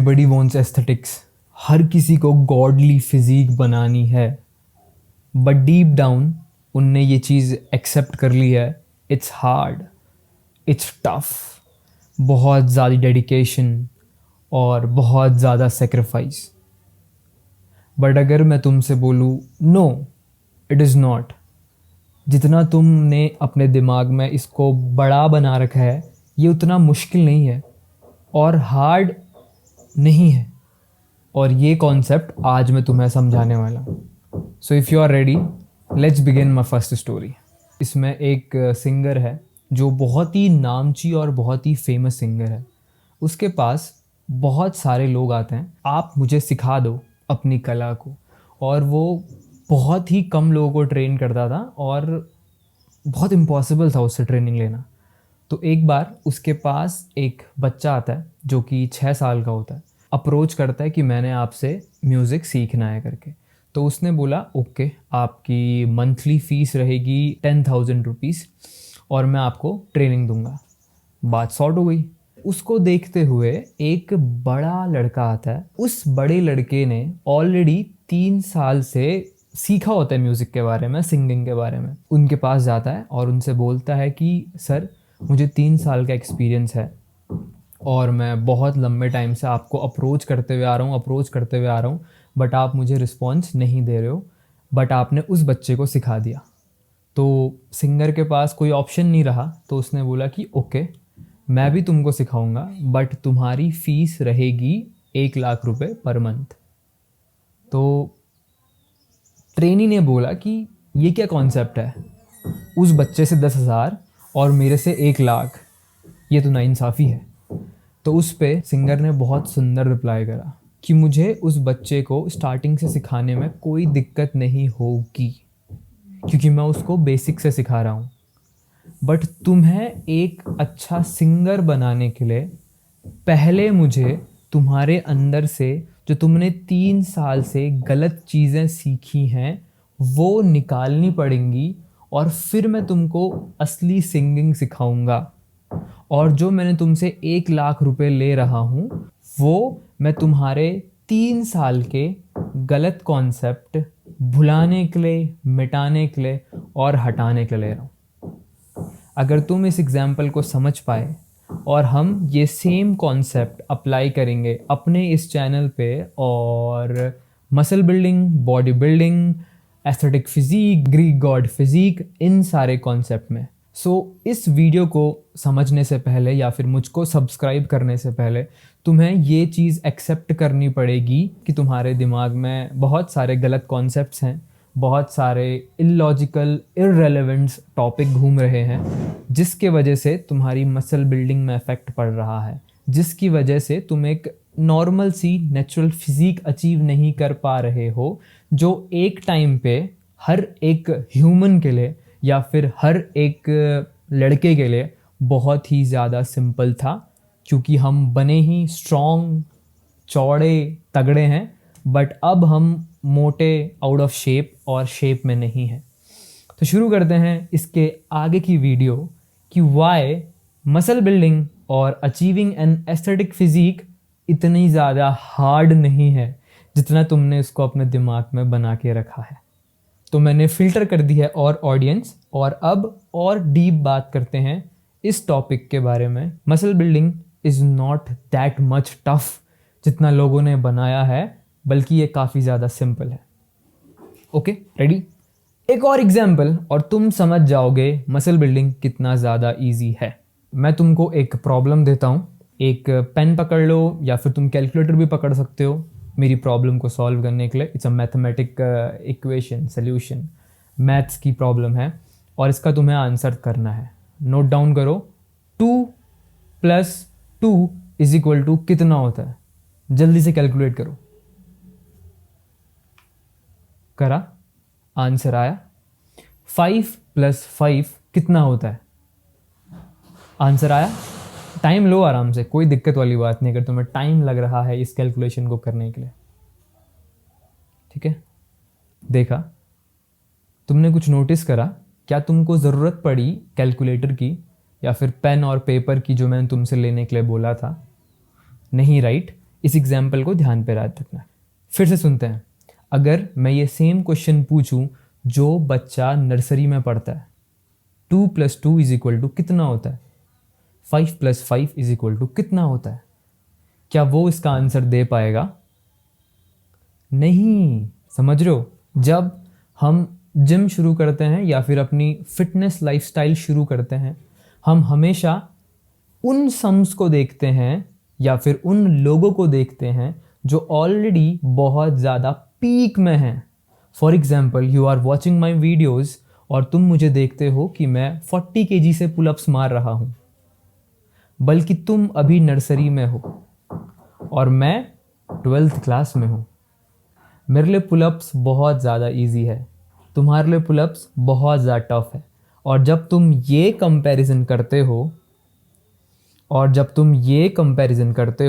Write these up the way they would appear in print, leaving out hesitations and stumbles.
Everybody wants aesthetics. हर किसी को godly physique बनानी है, बट डीप डाउन उनने ये चीज़ एक्सेप्ट कर ली है। इट्स हार्ड, इट्स टफ, बहुत ज़्यादा डेडिकेशन और बहुत ज़्यादा सेक्रीफाइस। बट अगर मैं तुमसे बोलूँ नो, इट इज़ नॉट। जितना तुमने अपने दिमाग में इसको बड़ा बना रखा है, ये उतना मुश्किल नहीं है और हार्ड नहीं है। और ये कॉन्सेप्ट आज मैं तुम्हें समझाने वाला हूँ। So if you are ready, let's begin my first story. इसमें एक सिंगर है जो बहुत ही नामची और बहुत ही फेमस सिंगर है। उसके पास बहुत सारे लोग आते हैं, आप मुझे सिखा दो अपनी कला को। और वो बहुत ही कम लोगों को ट्रेन करता था और बहुत इम्पॉसिबल था उससे ट्रेनिंग लेना। तो एक बार उसके पास एक बच्चा आता है जो कि 6 साल का होता है, अप्रोच करता है कि मैंने आपसे म्यूज़िक सीखना है करके। तो उसने बोला ओके, आपकी मंथली फ़ीस रहेगी 10,000 रुपीज़ और मैं आपको ट्रेनिंग दूंगा। बात सॉर्ट हो गई। उसको देखते हुए एक बड़ा लड़का आता है। उस बड़े लड़के ने ऑलरेडी 3 साल से सीखा होता है म्यूज़िक के बारे में, सिंगिंग के बारे में। उनके पास जाता है और उनसे बोलता है कि सर, मुझे 3 साल का एक्सपीरियंस है और मैं बहुत लंबे टाइम से आपको अप्रोच करते हुए आ रहा हूँ, बट आप मुझे रिस्पॉन्स नहीं दे रहे हो। बट आपने उस बच्चे को सिखा दिया। तो सिंगर के पास कोई ऑप्शन नहीं रहा, तो उसने बोला कि ओके, मैं भी तुमको सिखाऊंगा, बट तुम्हारी फ़ीस रहेगी 1 लाख रुपए पर मंथ। तो ट्रेनी ने बोला कि ये क्या कॉन्सेप्ट है, उस बच्चे से 10,000 और मेरे से 1 लाख, ये तो नाइंसाफ़ी है। तो उस पे सिंगर ने बहुत सुंदर रिप्लाई करा कि मुझे उस बच्चे को स्टार्टिंग से सिखाने में कोई दिक्कत नहीं होगी, क्योंकि मैं उसको बेसिक से सिखा रहा हूँ। बट तुम्हें एक अच्छा सिंगर बनाने के लिए पहले मुझे तुम्हारे अंदर से जो तुमने 3 साल से गलत चीज़ें सीखी हैं वो निकालनी पड़ेंगी, और फिर मैं तुमको असली सिंगिंग सिखाऊंगा। और जो मैंने तुमसे 1 लाख रुपए ले रहा हूँ वो मैं तुम्हारे 3 साल के गलत कॉन्सेप्ट भुलाने के लिए, मिटाने के लिए और हटाने के लिए ले रहा हूँ। अगर तुम इस एग्जाम्पल को समझ पाए और हम ये सेम कॉन्सेप्ट अप्लाई करेंगे अपने इस चैनल पे और muscle building, body building, aesthetic physique, Greek god physique, इन सारे कॉन्सेप्ट में, इस वीडियो को समझने से पहले या फिर मुझको सब्सक्राइब करने से पहले तुम्हें ये चीज़ एक्सेप्ट करनी पड़ेगी कि तुम्हारे दिमाग में बहुत सारे गलत कॉन्सेप्ट्स हैं, बहुत सारे इलॉजिकल, इररेलेवेंट टॉपिक घूम रहे हैं, जिसके वजह से तुम्हारी मसल बिल्डिंग में इफेक्ट पड़ रहा है, जिसकी वजह से तुम एक नॉर्मल सी नेचुरल फिजिक अचीव नहीं कर पा रहे हो, जो एक टाइम पे हर एक ह्यूमन के लिए या फिर हर एक लड़के के लिए बहुत ही ज़्यादा सिंपल था, क्योंकि हम बने ही स्ट्रॉन्ग, चौड़े, तगड़े हैं। बट अब हम मोटे, आउट ऑफ शेप और शेप में नहीं हैं। तो शुरू करते हैं इसके आगे की वीडियो कि वाई मसल बिल्डिंग और अचीविंग एन एस्थेटिक फिजिक इतनी ज़्यादा हार्ड नहीं है जितना तुमने इसको अपने दिमाग में बना के रखा है। तो मैंने फ़िल्टर कर दी है और ऑडियंस, और अब और डीप बात करते हैं इस टॉपिक के बारे में। Muscle building is not that much tough जितना लोगों ने बनाया है, बल्कि ये काफ़ी ज़्यादा सिंपल है। Okay, ready? एक और एग्जाम्पल और तुम समझ जाओगे मसल बिल्डिंग कितना ज़्यादा इजी है। मैं तुमको एक प्रॉब्लम देता हूँ, एक पेन पकड़ लो या फिर तुम कैलकुलेटर भी पकड़ सकते हो मेरी प्रॉब्लम को सॉल्व करने के लिए। It's a mathematic equation solution, maths की प्रॉब्लम है और इसका तुम्हें आंसर करना है। नोट डाउन करो, 2 + 2 = कितना होता है? जल्दी से कैलकुलेट करो। करा? आंसर आया। 5 + 5 कितना होता है? आंसर आया। टाइम लो आराम से, कोई दिक्कत वाली बात नहीं अगर तुम्हें टाइम लग रहा है इस कैलकुलेशन को करने के लिए। ठीक है, देखा? तुमने कुछ नोटिस करा? क्या तुमको ज़रूरत पड़ी कैलकुलेटर की या फिर पेन और पेपर की जो मैंने तुमसे लेने के लिए बोला था? नहीं, राइट? इस एग्जाम्पल को ध्यान पे याद रखना। फिर से सुनते हैं। अगर मैं ये सेम क्वेश्चन पूछूं जो बच्चा नर्सरी में पढ़ता है, 2 + 2 = कितना होता है, 5 + 5 = कितना होता है, क्या वो इसका आंसर दे पाएगा? नहीं। समझ रहे हो? जब हम जिम शुरू करते हैं या फिर अपनी फिटनेस लाइफस्टाइल शुरू करते हैं, हम हमेशा उन सम्स को देखते हैं या फिर उन लोगों को देखते हैं जो ऑलरेडी बहुत ज़्यादा पीक में हैं। For example, you are watching my videos और तुम मुझे देखते हो कि मैं 40 kg से पुलअप्स मार रहा हूँ, बल्कि तुम अभी नर्सरी में हो और मैं 12th क्लास में हूँ। मेरे लिए पुलअप्स बहुत ज़्यादा इजी है, तुम्हारे लिए पुलअप्स बहुत ज़्यादा टफ है। और जब तुम ये कंपैरिजन करते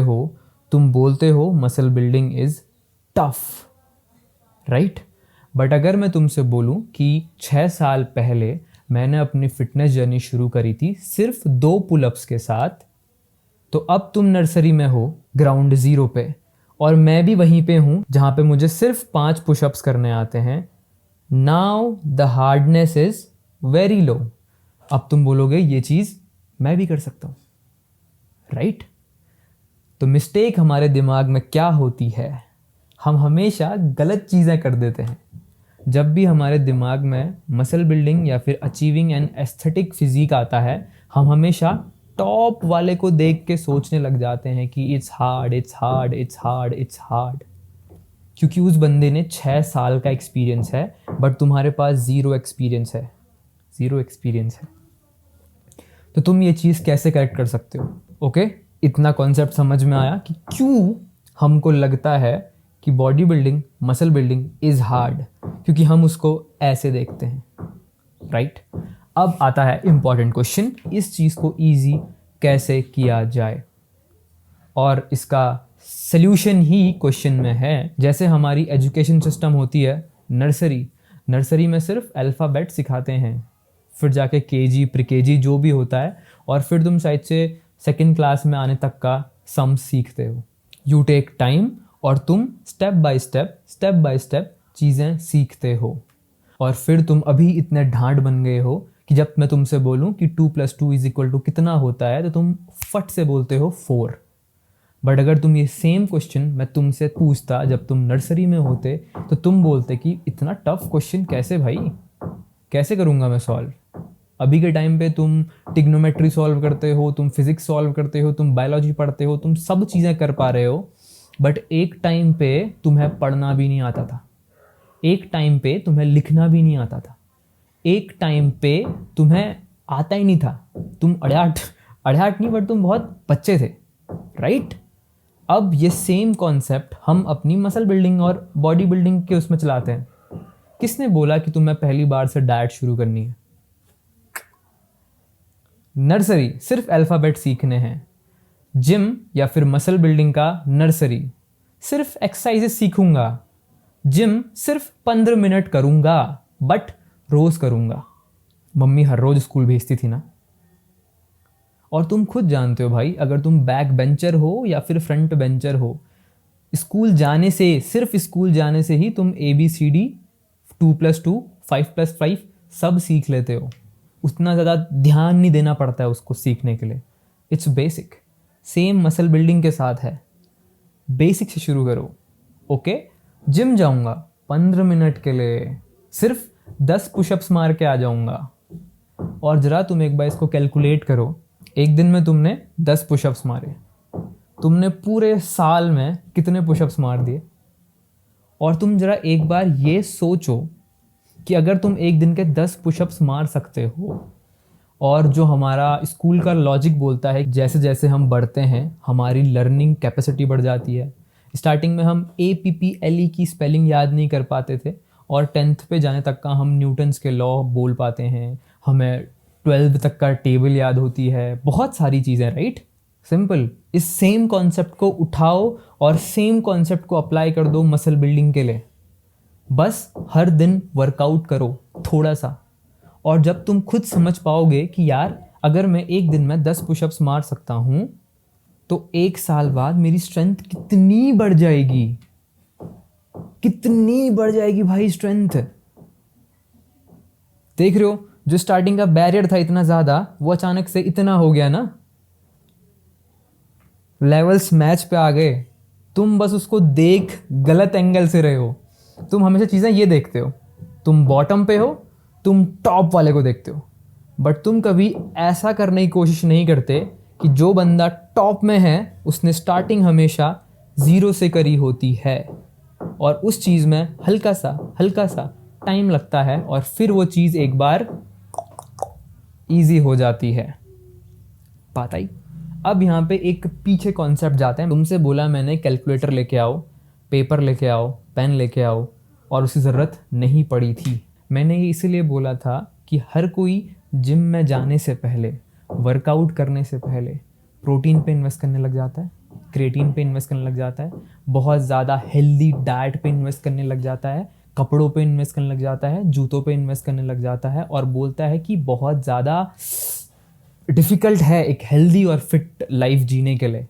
हो तुम बोलते हो muscle building is tough, right? But अगर मैं तुमसे बोलूं कि 6 साल पहले मैंने अपनी फिटनेस जर्नी शुरू करी थी सिर्फ 2 पुलअप्स के साथ, तो अब तुम नर्सरी में हो, ग्राउंड ज़ीरो पे, और मैं भी वहीं पे हूँ जहाँ पे मुझे सिर्फ 5 पुशअप्स करने आते हैं। Now the hardness is very low. अब तुम बोलोगे ये चीज़ मैं भी कर सकता हूँ, राइट? तो मिस्टेक हमारे दिमाग में क्या होती है? हम हमेशा गलत चीज़ें कर देते हैं। जब भी हमारे दिमाग में मसल बिल्डिंग या फिर अचीविंग एन एस्थेटिक फिजिक आता है, हम हमेशा टॉप वाले को देख के सोचने लग जाते हैं कि it's hard, it's hard, it's hard, it's hard, क्योंकि उस बंदे ने 6 साल का एक्सपीरियंस है, बट तुम्हारे पास ज़ीरो एक्सपीरियंस है। तो तुम ये चीज़ कैसे करेक्ट कर सकते हो? ओके, इतना कॉन्सेप्ट समझ में आया कि क्यों हमको लगता है कि body building, muscle building is hard, क्योंकि हम उसको ऐसे देखते हैं, राइट? अब आता है इम्पॉर्टेंट क्वेश्चन, इस चीज़ को ईजी कैसे किया जाए, और इसका सल्यूशन ही क्वेश्चन में है। जैसे हमारी एजुकेशन सिस्टम होती है, नर्सरी में सिर्फ अल्फ़ाबेट सिखाते हैं, फिर जाके केजी, प्री केजी जो भी होता है, और फिर तुम शायद से 2nd क्लास में आने तक का सम सीखते हो। यू टेक टाइम और तुम स्टेप बाय स्टेप चीज़ें सीखते हो, और फिर तुम अभी इतने ढांड बन गए हो कि जब मैं तुमसे बोलूं कि 2 + 2 = कितना होता है, तो तुम फट से बोलते हो 4। बट अगर तुम ये सेम क्वेश्चन मैं तुमसे पूछता जब तुम नर्सरी में होते, तो तुम बोलते कि इतना टफ क्वेश्चन कैसे भाई, कैसे करूँगा मैं सॉल्व? अभी के टाइम पे तुम टिग्नोमेट्री सॉल्व करते हो, तुम फिजिक्स सॉल्व करते हो, तुम बायोलॉजी पढ़ते हो, तुम सब चीज़ें कर पा रहे हो, बट एक टाइम पे तुम्हें पढ़ना भी नहीं आता था, एक टाइम पे तुम्हें लिखना भी नहीं आता था, एक टाइम पे तुम्हें आता ही नहीं था, तुम अड़ियाट नहीं, बट तुम बहुत बच्चे थे, राइट? अब ये सेम कॉन्सेप्ट हम अपनी मसल बिल्डिंग और बॉडी बिल्डिंग के उसमें चलाते हैं। किसने बोला कि तुम्हें पहली बार से डाइट शुरू करनी है? नर्सरी सिर्फ अल्फ़ाबेट सीखने हैं। जिम या फिर मसल बिल्डिंग का नर्सरी सिर्फ एक्सरसाइजेस सीखूंगा, जिम सिर्फ 15 मिनट करूंगा, बट रोज करूंगा। मम्मी हर रोज स्कूल भेजती थी ना। और तुम खुद जानते हो भाई, अगर तुम बैक बेंचर हो या फिर फ्रंट बेंचर हो, सिर्फ स्कूल जाने से ही तुम ABCD 2 + 2 5 + 5 सब सीख लेते हो। उतना ज़्यादा ध्यान नहीं देना पड़ता है उसको सीखने के लिए। It's basic. Same muscle building के साथ है, बेसिक से शुरू करो। ओके, जिम जाऊंगा 15 मिनट के लिए, सिर्फ 10 पुशअप्स मार के आ जाऊंगा। और ज़रा तुम एक बार इसको कैलकुलेट करो, एक दिन में तुमने 10 पुशअप्स मारे, तुमने पूरे साल में कितने पुशअप्स मार दिए? और तुम ज़रा एक बार ये सोचो कि अगर तुम एक दिन के 10 पुशअप्स मार सकते हो, और जो हमारा स्कूल का लॉजिक बोलता है जैसे जैसे हम बढ़ते हैं हमारी लर्निंग कैपेसिटी बढ़ जाती है। स्टार्टिंग में हम APPLE की स्पेलिंग याद नहीं कर पाते थे, और 10th पे जाने तक का हम न्यूटन्स के लॉ बोल पाते हैं, हमें 12th तक का टेबल याद होती है, बहुत सारी चीज़ें, राइट? सिंपल। इस सेम कॉन्सेप्ट को उठाओ और सेम कॉन्सेप्ट को अप्लाई कर दो मसल बिल्डिंग के लिए। बस हर दिन वर्कआउट करो थोड़ा सा, और जब तुम खुद समझ पाओगे कि यार अगर मैं एक दिन में 10 पुशअप्स मार सकता हूँ, तो 1 साल बाद मेरी स्ट्रेंथ कितनी बढ़ जाएगी, कितनी बढ़ जाएगी भाई स्ट्रेंथ। देख रहे हो, जो स्टार्टिंग का बैरियर था इतना ज़्यादा, वो अचानक से इतना हो गया ना, लेवल्स मैच पे आ गए। तुम बस उसको देख गलत एंगल से रहे हो। तुम हमेशा चीज़ें ये देखते हो, तुम बॉटम पे हो, तुम टॉप वाले को देखते हो, बट तुम कभी ऐसा करने की कोशिश नहीं करते कि जो बंदा टॉप में है उसने स्टार्टिंग हमेशा 0 से करी होती है, और उस चीज़ में हल्का सा टाइम लगता है, और फिर वो चीज़ एक बार ईजी हो जाती है। बात आई। अब यहाँ पे एक पीछे कॉन्सेप्ट जाते हैं। तुमसे बोला मैंने कैलकुलेटर लेके आओ, पेपर लेके आओ, पेन लेके आओ, और उसकी ज़रूरत नहीं पड़ी थी। मैंने ये इसीलिए बोला था कि हर कोई जिम में जाने से पहले, वर्कआउट करने से पहले प्रोटीन पे इन्वेस्ट करने लग जाता है, क्रिएटिन पे इन्वेस्ट करने लग जाता है, बहुत ज़्यादा हेल्दी डाइट पे इन्वेस्ट करने लग जाता है, कपड़ों पे इन्वेस्ट करने लग जाता है, जूतों पे इन्वेस्ट करने लग जाता है, और बोलता है कि बहुत ज़्यादा डिफ़िकल्ट है एक हेल्दी और फिट लाइफ जीने के लिए।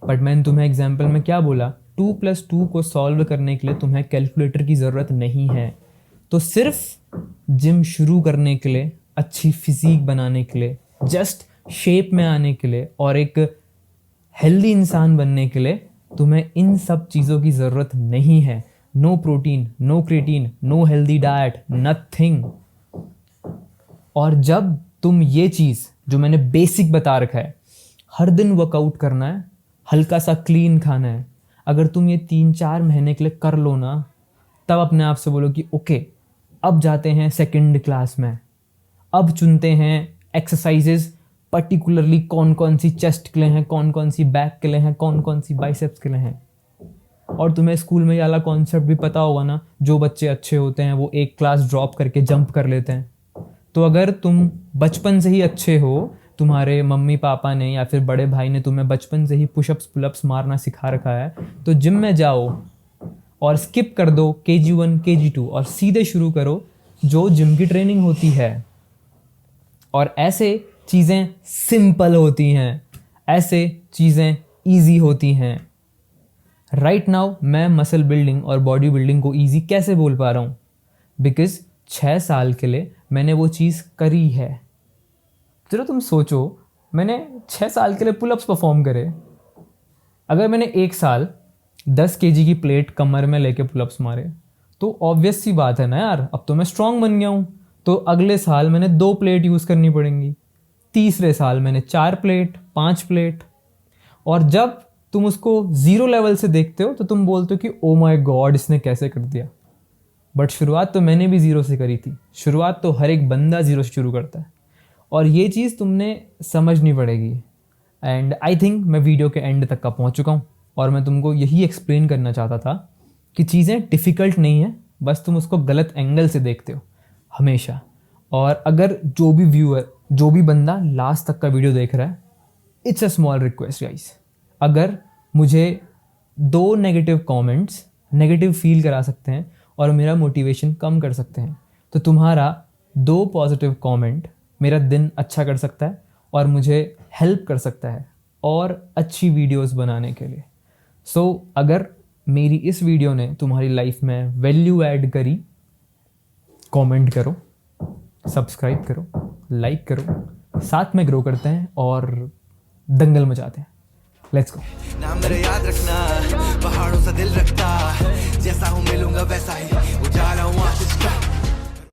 बट मैंने तुम्हें एग्जाम्पल में क्या बोला, 2+2 को सॉल्व करने के लिए तुम्हें कैलकुलेटर की ज़रूरत नहीं है। तो सिर्फ जिम शुरू करने के लिए, अच्छी फिजिक बनाने के लिए, जस्ट शेप में आने के लिए और एक हेल्दी इंसान बनने के लिए तुम्हें इन सब चीज़ों की ज़रूरत नहीं है। No protein, no creatine, no healthy diet, nothing. और जब तुम ये चीज़ जो मैंने बेसिक बता रखा है, हर दिन वर्कआउट करना है, हल्का सा क्लीन खाना है, अगर तुम ये 3-4 महीने के लिए कर लो ना, तब अपने आप से बोलो कि ओके, अब जाते हैं सेकंड क्लास में, अब चुनते हैं एक्सरसाइजेज पर्टिकुलरली कौन कौन सी चेस्ट के लिए हैं, कौन कौन सी बैक के लिए हैं, कौन कौन सी बाइसेप्स के लिए हैं। और तुम्हें स्कूल में ये वाला कॉन्सेप्ट भी पता होगा ना, जो बच्चे अच्छे होते हैं वो एक क्लास ड्रॉप करके जंप कर लेते हैं। तो अगर तुम बचपन से ही अच्छे हो, तुम्हारे मम्मी पापा ने या फिर बड़े भाई ने तुम्हें बचपन से ही पुशअप्स पुलअप्स मारना सिखा रखा है, तो जिम में जाओ और स्किप कर दो KG1 KG2 और सीधे शुरू करो जो जिम की ट्रेनिंग होती है। और ऐसे चीज़ें सिंपल होती हैं, ऐसे चीज़ें ईजी होती हैं। राइट नाउ मैं मसल बिल्डिंग और बॉडी बिल्डिंग को ईजी कैसे बोल पा रहा हूँ? बिकॉज 6 साल के लिए मैंने वो चीज़ करी है। चलो तुम सोचो, मैंने 6 साल के लिए पुलअप्स परफॉर्म करे। अगर मैंने 1 साल 10 kg की प्लेट कमर में लेके पुलअप्स मारे, तो ऑब्वियस सी बात है ना यार, अब तो मैं स्ट्रांग बन गया हूँ। तो अगले साल मैंने 2 प्लेट यूज़ करनी पड़ेंगी, तीसरे साल मैंने 4 प्लेट, 5 प्लेट। और जब तुम उसको 0 लेवल से देखते हो तो तुम बोलते हो कि ओ माय गॉड, इसने कैसे कर दिया। बट शुरुआत तो मैंने भी 0 से करी थी। शुरुआत तो हर एक बंदा 0 से शुरू करता है, और ये चीज़ तुमने समझनी पड़ेगी। एंड आई थिंक मैं वीडियो के एंड तक का पहुंच चुका हूं, और मैं तुमको यही एक्सप्लेन करना चाहता था कि चीज़ें डिफ़िकल्ट नहीं है, बस तुम उसको गलत एंगल से देखते हो हमेशा। और अगर जो भी व्यूअर, जो भी बंदा लास्ट तक का वीडियो देख रहा है, it's a small request guys, अगर मुझे 2 नेगेटिव कमेंट्स नेगेटिव फील करा सकते हैं और मेरा मोटिवेशन कम कर सकते हैं, तो तुम्हारा 2 पॉजिटिव कमेंट मेरा दिन अच्छा कर सकता है और मुझे हेल्प कर सकता है और अच्छी वीडियोस बनाने के लिए। सो अगर मेरी इस वीडियो ने तुम्हारी लाइफ में वैल्यू ऐड करी, कमेंट करो, सब्सक्राइब करो, लाइक करो, साथ में ग्रो करते हैं और दंगल मचाते हैं। Let's go. नाम मेरा याद रखना, पहाड़ों सा दिल रखता, जैसा हूँ मिलूंगा वैसा ही, उजाला हूँ आंसू